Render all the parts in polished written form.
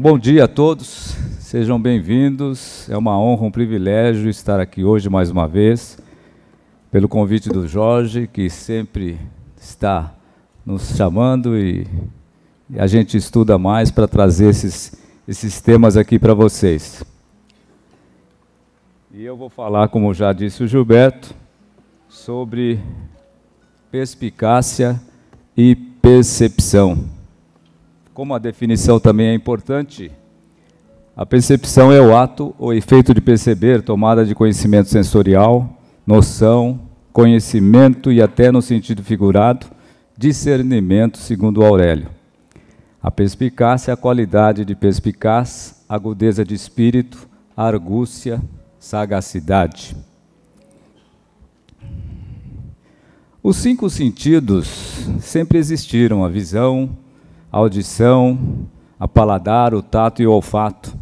Bom dia a todos, sejam bem-vindos. É uma honra, um privilégio estar aqui hoje mais uma vez, pelo convite do Jorge, que sempre está nos chamando e a gente estuda mais para trazer esses temas aqui para vocês. E eu vou falar, como já disse o Gilberto, sobre perspicácia e percepção. Como a definição também é importante, a percepção é o ato ou efeito de perceber, tomada de conhecimento sensorial, noção, conhecimento e até no sentido figurado, discernimento, segundo Aurélio. A perspicácia é a qualidade de perspicaz, agudeza de espírito, argúcia, sagacidade. Os 5 sentidos sempre existiram: a visão, a audição, a paladar, o tato e o olfato.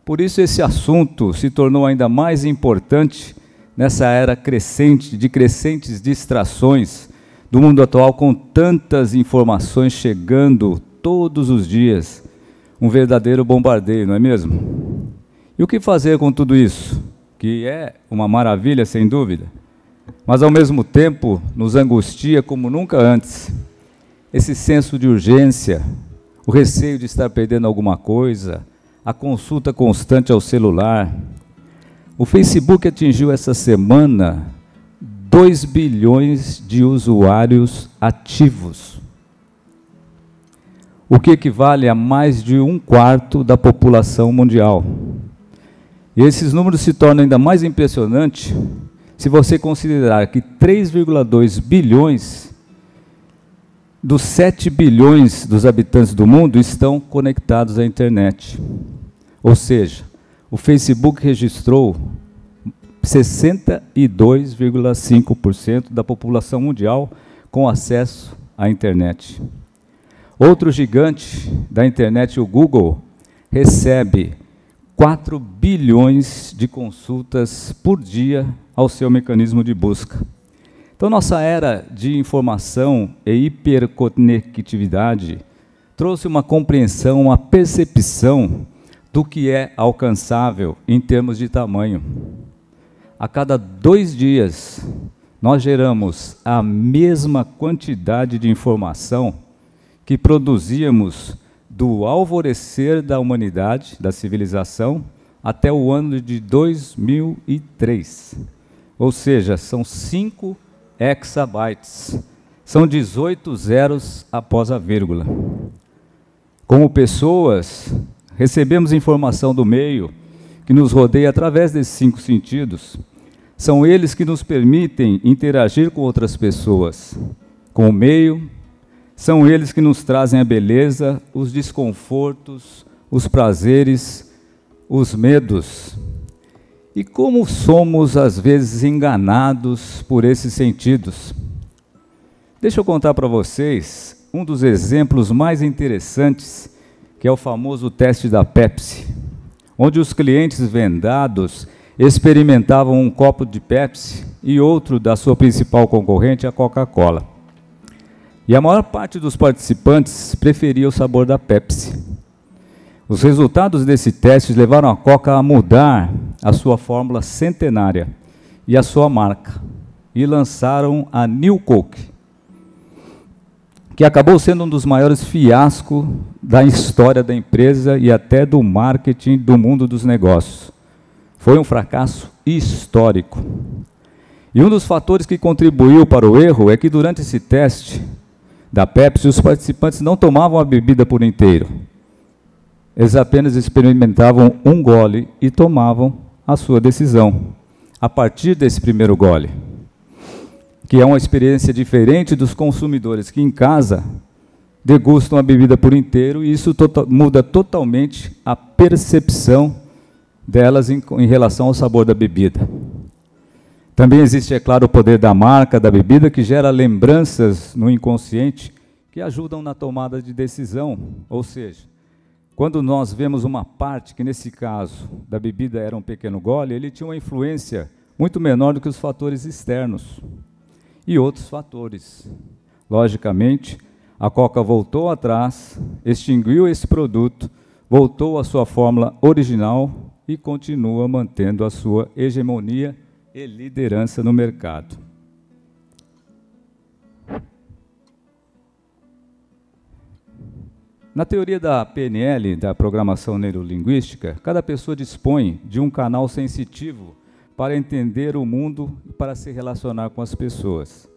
Por isso esse assunto se tornou ainda mais importante nessa era crescente, de crescentes distrações do mundo atual, com tantas informações chegando todos os dias. Um verdadeiro bombardeio, não é mesmo? E o que fazer com tudo isso? Que é uma maravilha, sem dúvida, mas ao mesmo tempo nos angustia como nunca antes. Esse senso de urgência, o receio de estar perdendo alguma coisa, a consulta constante ao celular. O Facebook atingiu essa semana 2 bilhões de usuários ativos, o que equivale a mais de 1/4 da população mundial. E esses números se tornam ainda mais impressionantes se você considerar que 3,2 bilhões dos 7 bilhões dos habitantes do mundo estão conectados à internet. Ou seja, o Facebook registrou 62,5% da população mundial com acesso à internet. Outro gigante da internet, o Google, recebe 4 bilhões de consultas por dia ao seu mecanismo de busca. Então, nossa era de informação e hiperconectividade trouxe uma compreensão, uma percepção do que é alcançável em termos de tamanho. A cada 2 dias, nós geramos a mesma quantidade de informação que produzíamos do alvorecer da humanidade, da civilização, até o ano de 2003. Ou seja, são 5 exabytes. São 18 zeros após a vírgula. Como pessoas, recebemos informação do meio que nos rodeia através desses 5 sentidos. São eles que nos permitem interagir com outras pessoas, com o meio. São eles que nos trazem a beleza, os desconfortos, os prazeres, os medos. E como somos, às vezes, enganados por esses sentidos. Deixa eu contar para vocês um dos exemplos mais interessantes, que é o famoso teste da Pepsi, onde os clientes vendados experimentavam um copo de Pepsi e outro da sua principal concorrente, a Coca-Cola. E a maior parte dos participantes preferia o sabor da Pepsi. Os resultados desse teste levaram a Coca a mudar a sua fórmula centenária e a sua marca, e lançaram a New Coke, que acabou sendo um dos maiores fiascos da história da empresa e até do marketing do mundo dos negócios. Foi um fracasso histórico. E um dos fatores que contribuiu para o erro é que durante esse teste da Pepsi, os participantes não tomavam a bebida por inteiro. Eles apenas experimentavam um gole e tomavam a sua decisão a partir desse primeiro gole, que é uma experiência diferente dos consumidores que em casa degustam a bebida por inteiro, e isso muda totalmente a percepção delas em relação ao sabor da bebida. Também existe, é claro, o poder da marca da bebida, que gera lembranças no inconsciente que ajudam na tomada de decisão. Ou seja, quando nós vemos uma parte, que nesse caso da bebida era um pequeno gole, ele tinha uma influência muito menor do que os fatores externos e outros fatores. Logicamente, a Coca voltou atrás, extinguiu esse produto, voltou à sua fórmula original e continua mantendo a sua hegemonia e liderança no mercado. Na teoria da PNL, da programação neurolinguística, cada pessoa dispõe de um canal sensitivo para entender o mundo e para se relacionar com as pessoas.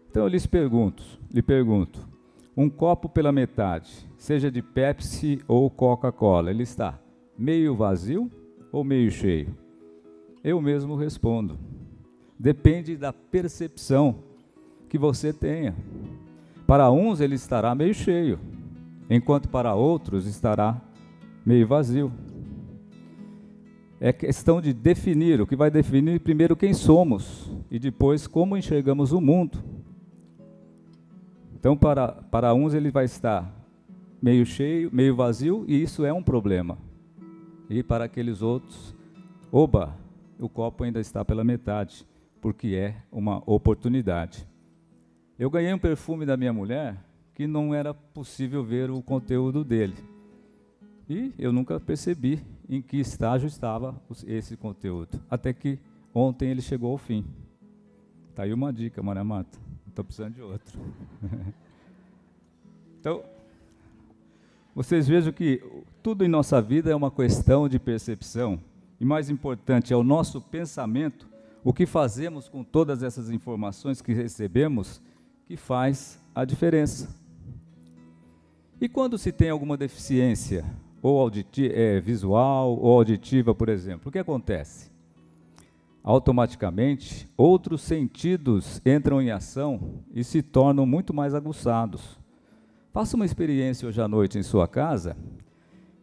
Então eu lhe pergunto, um copo pela metade, seja de Pepsi ou Coca-Cola, ele está meio vazio ou meio cheio? Eu mesmo respondo. Depende da percepção que você tenha. Para uns ele estará meio cheio, enquanto para outros estará meio vazio. É questão de definir, o que vai definir primeiro quem somos e depois como enxergamos o mundo. Então, para uns ele vai estar meio cheio, meio vazio, e isso é um problema. E para aqueles outros, oba, o copo ainda está pela metade, porque é uma oportunidade. Eu ganhei um perfume da minha mulher que não era possível ver o conteúdo dele. E eu nunca percebi em que estágio estava esse conteúdo, até que ontem ele chegou ao fim. Está aí uma dica, Maria Marta. Estou precisando de outro. Então, vocês vejam que tudo em nossa vida é uma questão de percepção. E mais importante, é o nosso pensamento, o que fazemos com todas essas informações que recebemos, que faz a diferença. E quando se tem alguma deficiência, ou visual ou auditiva, por exemplo, o que acontece? Automaticamente, outros sentidos entram em ação e se tornam muito mais aguçados. Faça uma experiência hoje à noite em sua casa,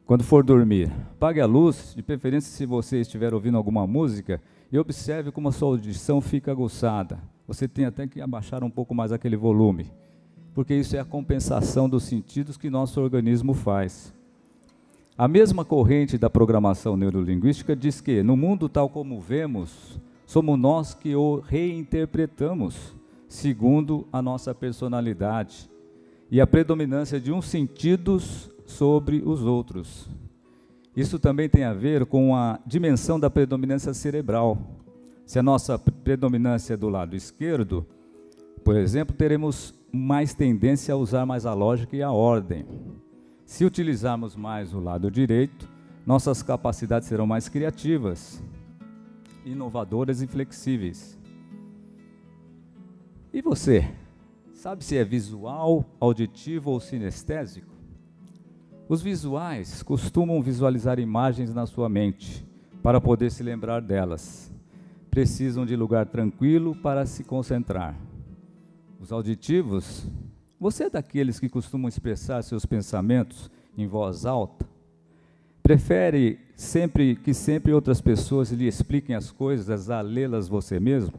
quando for dormir. Apague a luz, de preferência se você estiver ouvindo alguma música, e observe como a sua audição fica aguçada. Você tem até que abaixar um pouco mais aquele volume, porque isso é a compensação dos sentidos que nosso organismo faz. A mesma corrente da programação neurolinguística diz que, no mundo tal como vemos, somos nós que o reinterpretamos, segundo a nossa personalidade e a predominância de uns sentidos sobre os outros. Isso também tem a ver com a dimensão da predominância cerebral. Se a nossa predominância é do lado esquerdo, por exemplo, teremos mais tendência a usar mais a lógica e a ordem. Se utilizarmos mais o lado direito, nossas capacidades serão mais criativas, inovadoras e flexíveis. E você? Sabe se é visual, auditivo ou sinestésico? Os visuais costumam visualizar imagens na sua mente, para poder se lembrar delas. Precisam de lugar tranquilo para se concentrar. Os auditivos, você é daqueles que costumam expressar seus pensamentos em voz alta? Prefere que sempre outras pessoas lhe expliquem as coisas a lê-las você mesmo?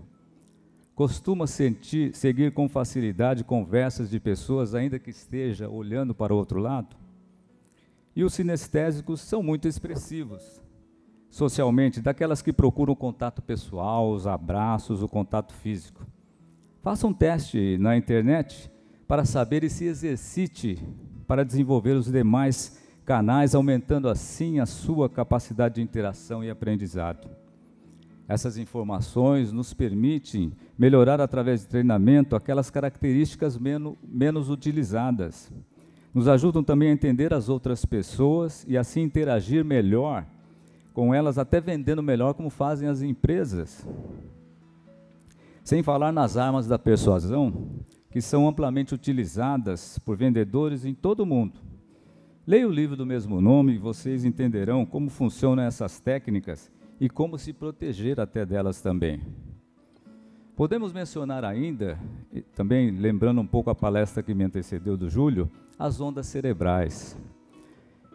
Costuma seguir com facilidade conversas de pessoas ainda que esteja olhando para o outro lado? E os sinestésicos são muito expressivos, socialmente, daquelas que procuram o contato pessoal, os abraços, o contato físico. Faça um teste na internet para saber e se exercite para desenvolver os demais canais, aumentando assim a sua capacidade de interação e aprendizado. Essas informações nos permitem melhorar através de treinamento aquelas características menos utilizadas. Nos ajudam também a entender as outras pessoas e assim interagir melhor com elas, até vendendo melhor como fazem as empresas. Sem falar nas armas da persuasão, que são amplamente utilizadas por vendedores em todo o mundo. Leia o livro do mesmo nome e vocês entenderão como funcionam essas técnicas e como se proteger até delas também. Podemos mencionar ainda, também lembrando um pouco a palestra que me antecedeu do Júlio, as ondas cerebrais.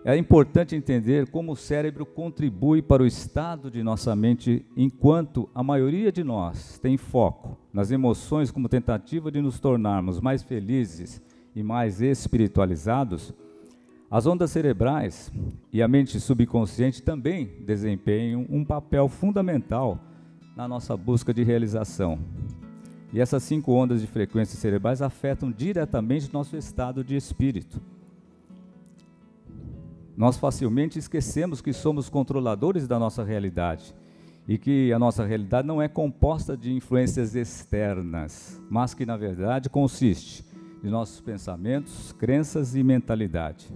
É importante entender como o cérebro contribui para o estado de nossa mente, enquanto a maioria de nós tem foco nas emoções como tentativa de nos tornarmos mais felizes e mais espiritualizados. As ondas cerebrais e a mente subconsciente também desempenham um papel fundamental na nossa busca de realização. E essas 5 ondas de frequências cerebrais afetam diretamente nosso estado de espírito. nós facilmente esquecemos que somos controladores da nossa realidade e que a nossa realidade não é composta de influências externas, mas que, na verdade, consiste de nossos pensamentos, crenças e mentalidade.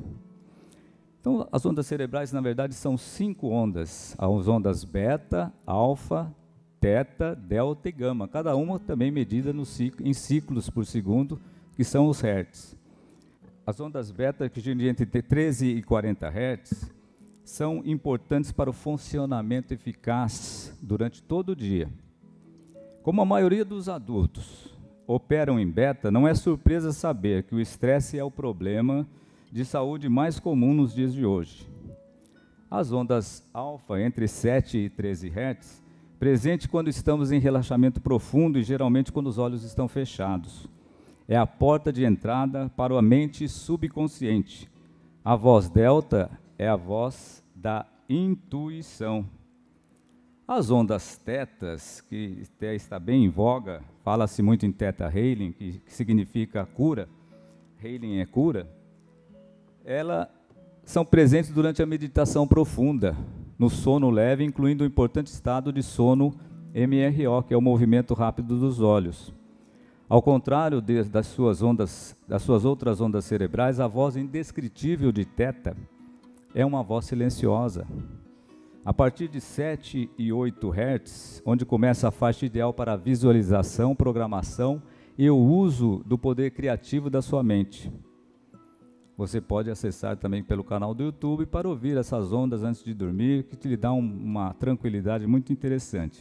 Então, as ondas cerebrais, na verdade, são 5 ondas. As ondas beta, alfa, teta, delta e gama. Cada uma também medida em ciclos por segundo, que são os hertz. As ondas beta, que giram entre 13 e 40 hertz, são importantes para o funcionamento eficaz durante todo o dia. Como a maioria dos adultos operam em beta, não é surpresa saber que o estresse é o problema de saúde mais comum nos dias de hoje. As ondas alfa, entre 7 e 13 Hz, presente quando estamos em relaxamento profundo e geralmente quando os olhos estão fechados. É a porta de entrada para a mente subconsciente. A voz delta é a voz da intuição. As ondas tetas, que está bem em voga, fala-se muito em Theta Healing, que significa cura, Healing é cura, elas são presentes durante a meditação profunda, no sono leve, incluindo o importante estado de sono MRO, que é o movimento rápido dos olhos. Ao contrário das suas outras ondas cerebrais, a voz indescritível de Theta é uma voz silenciosa. A partir de 7 e 8 Hz, onde começa a faixa ideal para a visualização, programação e o uso do poder criativo da sua mente. Você pode acessar também pelo canal do YouTube para ouvir essas ondas antes de dormir, que te dá uma tranquilidade muito interessante.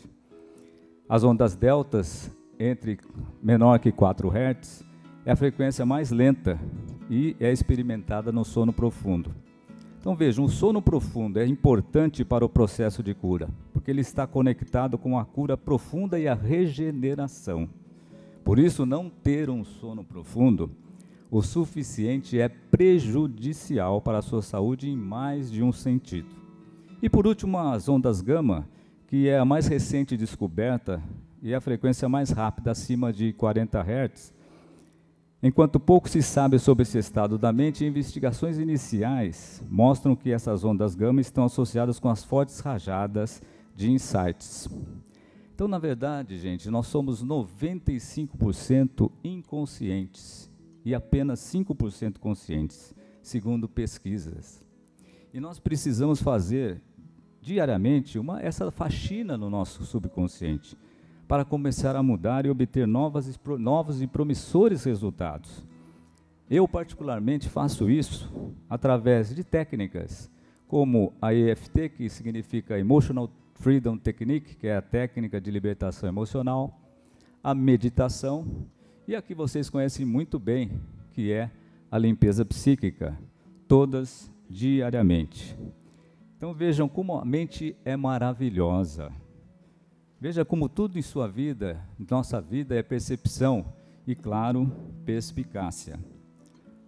As ondas deltas, entre menor que 4 Hz, é a frequência mais lenta e é experimentada no sono profundo. Então vejam, o sono profundo é importante para o processo de cura, porque ele está conectado com a cura profunda e a regeneração. Por isso, não ter um sono profundo o suficiente é prejudicial para a sua saúde em mais de um sentido. E por último, as ondas gama, que é a mais recente descoberta e a frequência mais rápida, acima de 40 Hz. Enquanto pouco se sabe sobre esse estado da mente, investigações iniciais mostram que essas ondas gama estão associadas com as fortes rajadas de insights. Então, na verdade, gente, nós somos 95% inconscientes e apenas 5% conscientes, segundo pesquisas. E nós precisamos fazer diariamente essa faxina no nosso subconsciente, para começar a mudar e obter novos e promissores resultados. Eu, particularmente, faço isso através de técnicas como a EFT, que significa Emotional Freedom Technique, que é a técnica de libertação emocional, a meditação, e a que vocês conhecem muito bem, que é a limpeza psíquica, todas diariamente. Então vejam como a mente é maravilhosa. Veja como tudo em sua vida, nossa vida, é percepção e, claro, perspicácia.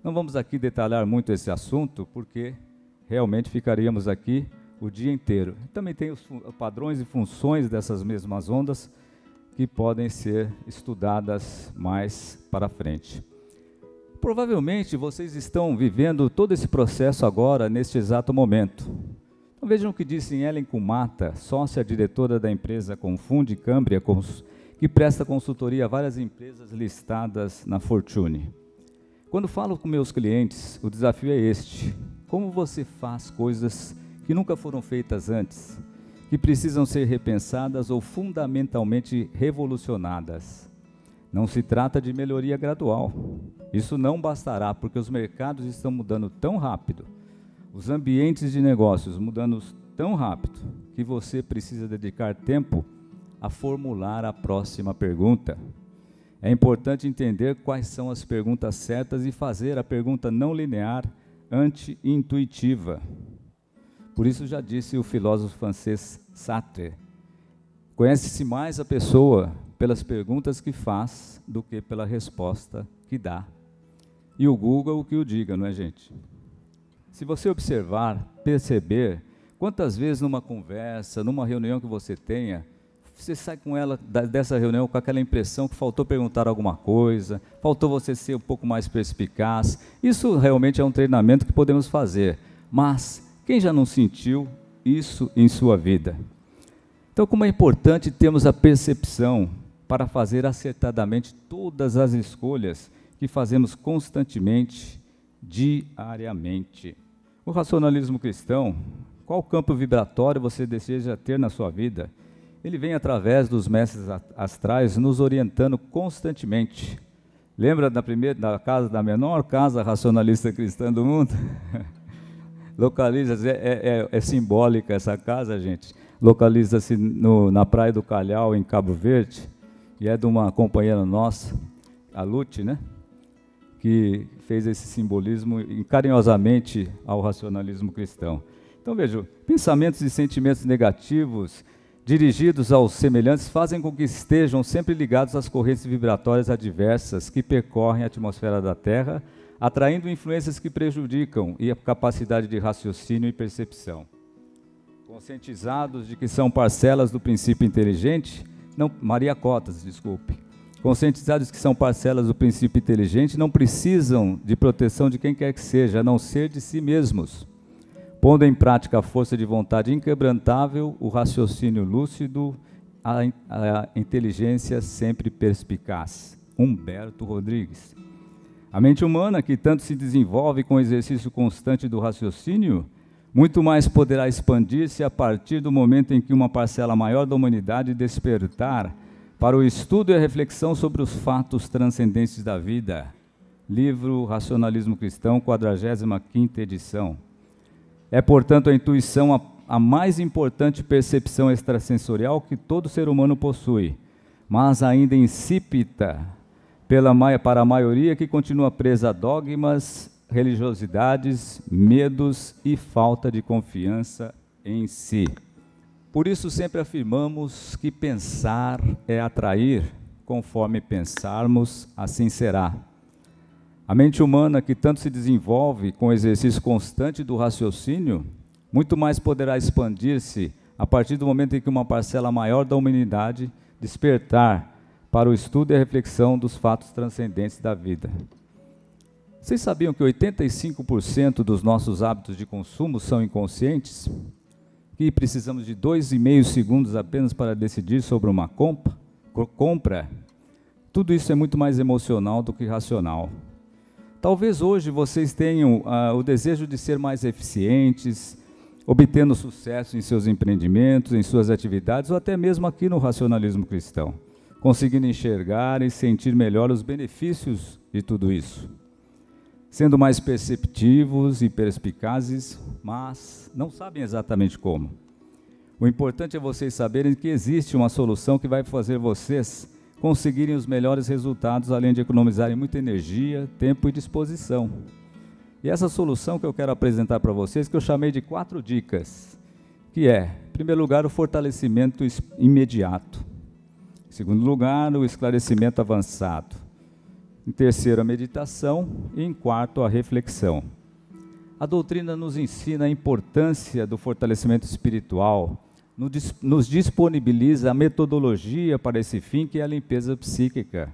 Não vamos aqui detalhar muito esse assunto, porque realmente ficaríamos aqui o dia inteiro. Também tem os padrões e funções dessas mesmas ondas que podem ser estudadas mais para frente. Provavelmente vocês estão vivendo todo esse processo agora, neste exato momento. Então, vejam o que disse Ellen Kumata, sócia diretora da empresa Confunde Cambria, que presta consultoria a várias empresas listadas na Fortune. Quando falo com meus clientes, o desafio é este: como você faz coisas que nunca foram feitas antes, que precisam ser repensadas ou fundamentalmente revolucionadas? Não se trata de melhoria gradual. Isso não bastará, porque os mercados estão mudando tão rápido, os ambientes de negócios mudando tão rápido, que você precisa dedicar tempo a formular a próxima pergunta. É importante entender quais são as perguntas certas e fazer a pergunta não linear, anti-intuitiva. Por isso já disse o filósofo francês Sartre: conhece-se mais a pessoa pelas perguntas que faz do que pela resposta que dá. E o Google o que o diga, não é, gente? Se você observar, perceber, quantas vezes numa conversa, numa reunião que você tenha, você sai com ela dessa reunião com aquela impressão que faltou perguntar alguma coisa, faltou você ser um pouco mais perspicaz. Isso realmente é um treinamento que podemos fazer, Mas quem já não sentiu isso em sua vida? Então, como é importante termos a percepção para fazer acertadamente todas as escolhas que fazemos constantemente, diariamente. O racionalismo cristão, qual campo vibratório você deseja ter na sua vida? Ele vem através dos mestres astrais nos orientando constantemente. Lembra da casa, da menor casa racionalista cristã do mundo? Localiza-se, é simbólica essa casa, gente. Localiza-se na Praia do Calhau, em Cabo Verde, e é de uma companheira nossa, a Lute, né? Que fez esse simbolismo carinhosamente ao racionalismo cristão. Então, veja, pensamentos e sentimentos negativos dirigidos aos semelhantes fazem com que estejam sempre ligados às correntes vibratórias adversas que percorrem a atmosfera da Terra, atraindo influências que prejudicam a capacidade de raciocínio e percepção. Conscientizados de que são parcelas do princípio inteligente, conscientizados que são parcelas do princípio inteligente, não precisam de proteção de quem quer que seja, a não ser de si mesmos, pondo em prática a força de vontade inquebrantável, o raciocínio lúcido, a inteligência sempre perspicaz. Humberto Rodrigues. A mente humana, que tanto se desenvolve com o exercício constante do raciocínio, muito mais poderá expandir-se a partir do momento em que uma parcela maior da humanidade despertar para o estudo e a reflexão sobre os fatos transcendentes da vida. Livro Racionalismo Cristão, 45ª edição. É, portanto, a intuição a mais importante percepção extrasensorial que todo ser humano possui, mas ainda insípida para a maioria que continua presa a dogmas, religiosidades, medos e falta de confiança em si. Por isso sempre afirmamos que pensar é atrair, conforme pensarmos, assim será. A mente humana, que tanto se desenvolve com o exercício constante do raciocínio, muito mais poderá expandir-se a partir do momento em que uma parcela maior da humanidade despertar para o estudo e a reflexão dos fatos transcendentes da vida. Vocês sabiam que 85% dos nossos hábitos de consumo são inconscientes? Que precisamos de 2,5 segundos apenas para decidir sobre uma compra? Tudo isso é muito mais emocional do que racional. Talvez hoje vocês tenham o desejo de ser mais eficientes, obtendo sucesso em seus empreendimentos, em suas atividades, ou até mesmo aqui no racionalismo cristão, conseguindo enxergar e sentir melhor os benefícios de tudo isso, sendo mais perceptivos e perspicazes, mas não sabem exatamente como. O importante é vocês saberem que existe uma solução que vai fazer vocês conseguirem os melhores resultados, além de economizarem muita energia, tempo e disposição. E essa solução que eu quero apresentar para vocês, que eu chamei de 4 dicas, que é, em primeiro lugar, o fortalecimento imediato. Em segundo lugar, o esclarecimento avançado. Em terceiro, a meditação. E em quarto, a reflexão. A doutrina nos ensina a importância do fortalecimento espiritual, nos disponibiliza a metodologia para esse fim, que é a limpeza psíquica.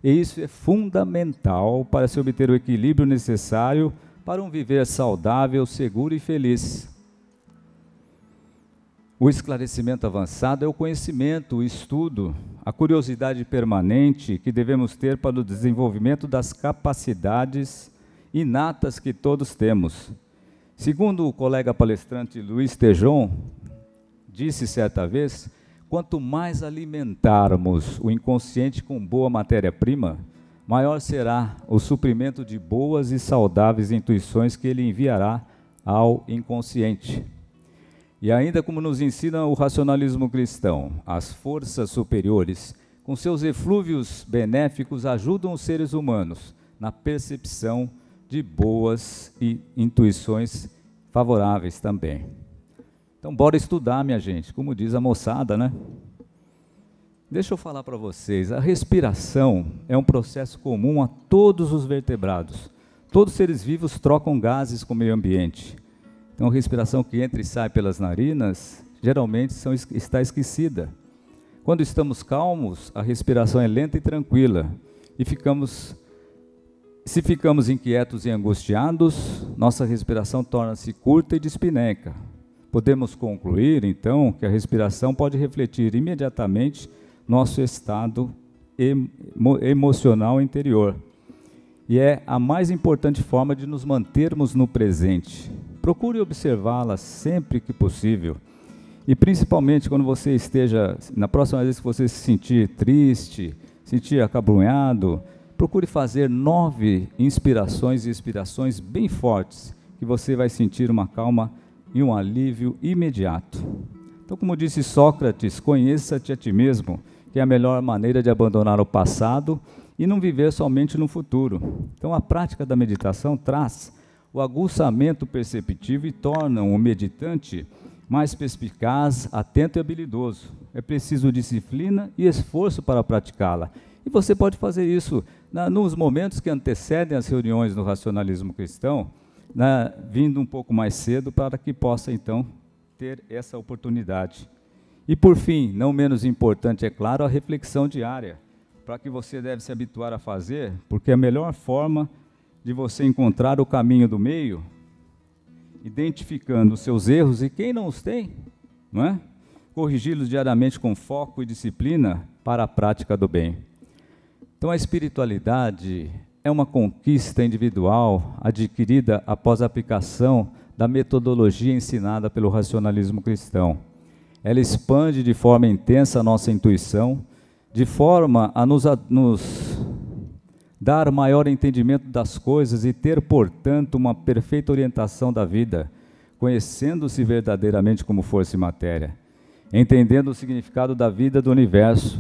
E isso é fundamental para se obter o equilíbrio necessário para um viver saudável, seguro e feliz. O esclarecimento avançado é o conhecimento, o estudo, a curiosidade permanente que devemos ter para o desenvolvimento das capacidades inatas que todos temos. Segundo o colega palestrante Luiz Tejon, disse certa vez, quanto mais alimentarmos o inconsciente com boa matéria-prima, maior será o suprimento de boas e saudáveis intuições que ele enviará ao inconsciente. E ainda como nos ensina o racionalismo cristão, as forças superiores, com seus eflúvios benéficos, ajudam os seres humanos na percepção de boas e intuições favoráveis também. Então, bora estudar, minha gente, como diz a moçada, né? Deixa eu falar para vocês, a respiração é um processo comum a todos os vertebrados. Todos os seres vivos trocam gases com o meio ambiente. Então, a respiração que entra e sai pelas narinas, geralmente está esquecida. Quando estamos calmos, a respiração é lenta e tranquila, e ficamos Se ficamos inquietos e angustiados, nossa respiração torna-se curta e dispneca. Podemos concluir, então, que a respiração pode refletir imediatamente nosso estado emocional interior. E é a mais importante forma de nos mantermos no presente. Procure observá-la sempre que possível. E principalmente quando você esteja, na próxima vez que você se sentir triste, sentir acabrunhado, procure fazer 9 inspirações e expirações bem fortes, que você vai sentir uma calma e um alívio imediato. Então, como disse Sócrates, conheça-te a ti mesmo, que é a melhor maneira de abandonar o passado e não viver somente no futuro. Então, a prática da meditação traz o aguçamento perceptivo e torna o meditante mais perspicaz, atento e habilidoso. É preciso disciplina e esforço para praticá-la. E você pode fazer isso nos momentos que antecedem as reuniões do racionalismo cristão, vindo um pouco mais cedo para que possa, então, ter essa oportunidade. E, por fim, não menos importante, é claro, a reflexão diária, para que você deve se habituar a fazer, porque a melhor forma de você encontrar o caminho do meio, identificando os seus erros, e quem não os tem, não é? Corrigi-los diariamente com foco e disciplina para a prática do bem. Então, a espiritualidade é uma conquista individual adquirida após a aplicação da metodologia ensinada pelo racionalismo cristão. Ela expande de forma intensa a nossa intuição, de forma a nos dar maior entendimento das coisas e ter, portanto, uma perfeita orientação da vida, conhecendo-se verdadeiramente como força e matéria, entendendo o significado da vida do universo,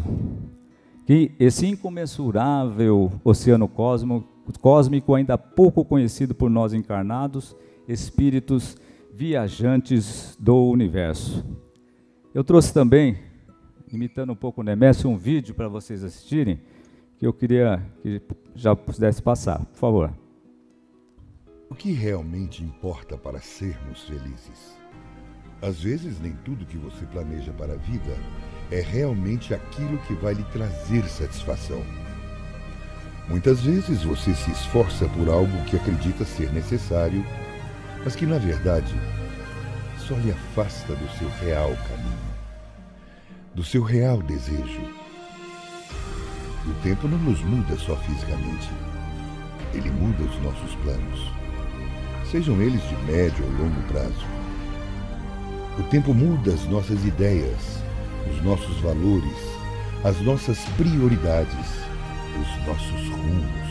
que esse incomensurável oceano cósmico, ainda pouco conhecido por nós encarnados, espíritos viajantes do universo. Eu trouxe também, imitando um pouco o Nemésio, um vídeo para vocês assistirem, que eu queria que já pudesse passar, por favor. O que realmente importa para sermos felizes? Às vezes, nem tudo que você planeja para a vida é realmente aquilo que vai lhe trazer satisfação. Muitas vezes você se esforça por algo que acredita ser necessário, mas que, na verdade, só lhe afasta do seu real caminho, do seu real desejo. O tempo não nos muda só fisicamente. Ele muda os nossos planos, sejam eles de médio ou longo prazo. O tempo muda as nossas ideias, os nossos valores, as nossas prioridades, os nossos rumos.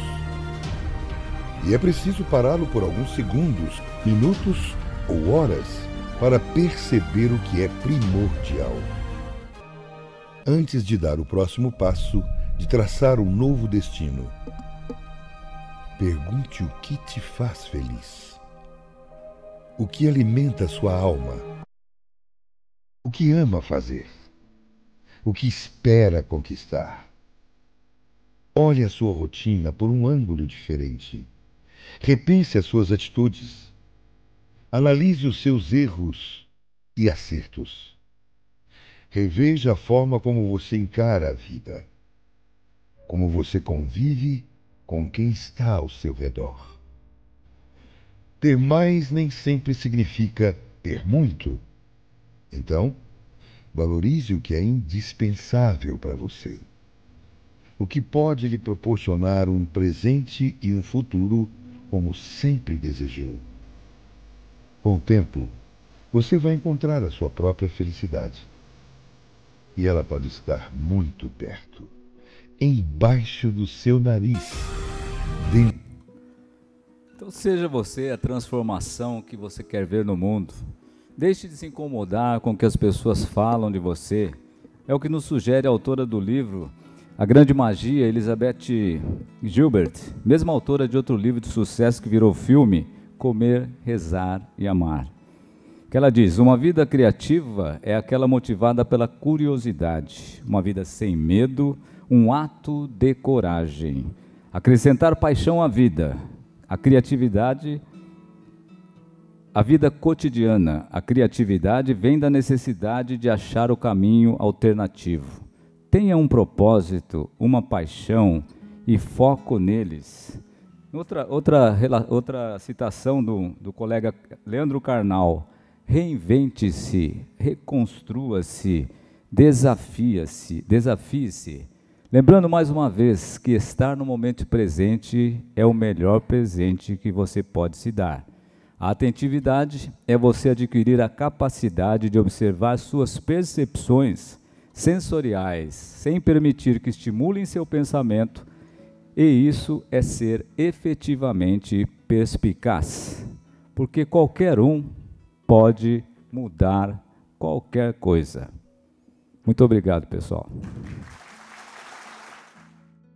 E é preciso pará-lo por alguns segundos, minutos ou horas para perceber o que é primordial. Antes de dar o próximo passo, de traçar um novo destino, pergunte o que te faz feliz, o que alimenta sua alma, o que ama fazer, o que espera conquistar. Olhe a sua rotina por um ângulo diferente. Repense as suas atitudes. Analise os seus erros e acertos. Reveja a forma como você encara a vida, como você convive com quem está ao seu redor. Ter mais nem sempre significa ter muito. Então, valorize o que é indispensável para você, o que pode lhe proporcionar um presente e um futuro como sempre desejou. Com o tempo, você vai encontrar a sua própria felicidade. E ela pode estar muito perto, embaixo do seu nariz, dentro. Então, seja você a transformação que você quer ver no mundo. Deixe de se incomodar com o que as pessoas falam de você. É o que nos sugere a autora do livro A Grande Magia, Elizabeth Gilbert, mesma autora de outro livro de sucesso que virou filme, Comer, Rezar e Amar. Que ela diz: uma vida criativa é aquela motivada pela curiosidade, uma vida sem medo, um ato de coragem. Acrescentar paixão à vida, a criatividade, a vida cotidiana, a criatividade vem da necessidade de achar o caminho alternativo. Tenha um propósito, uma paixão e foco neles. Outra citação do colega Leandro Carnal: reinvente-se, reconstrua-se, desafie-se. Lembrando mais uma vez que estar no momento presente é o melhor presente que você pode se dar. A atentividade é você adquirir a capacidade de observar suas percepções sensoriais, sem permitir que estimulem seu pensamento, e isso é ser efetivamente perspicaz, porque qualquer um pode mudar qualquer coisa. Muito obrigado, pessoal.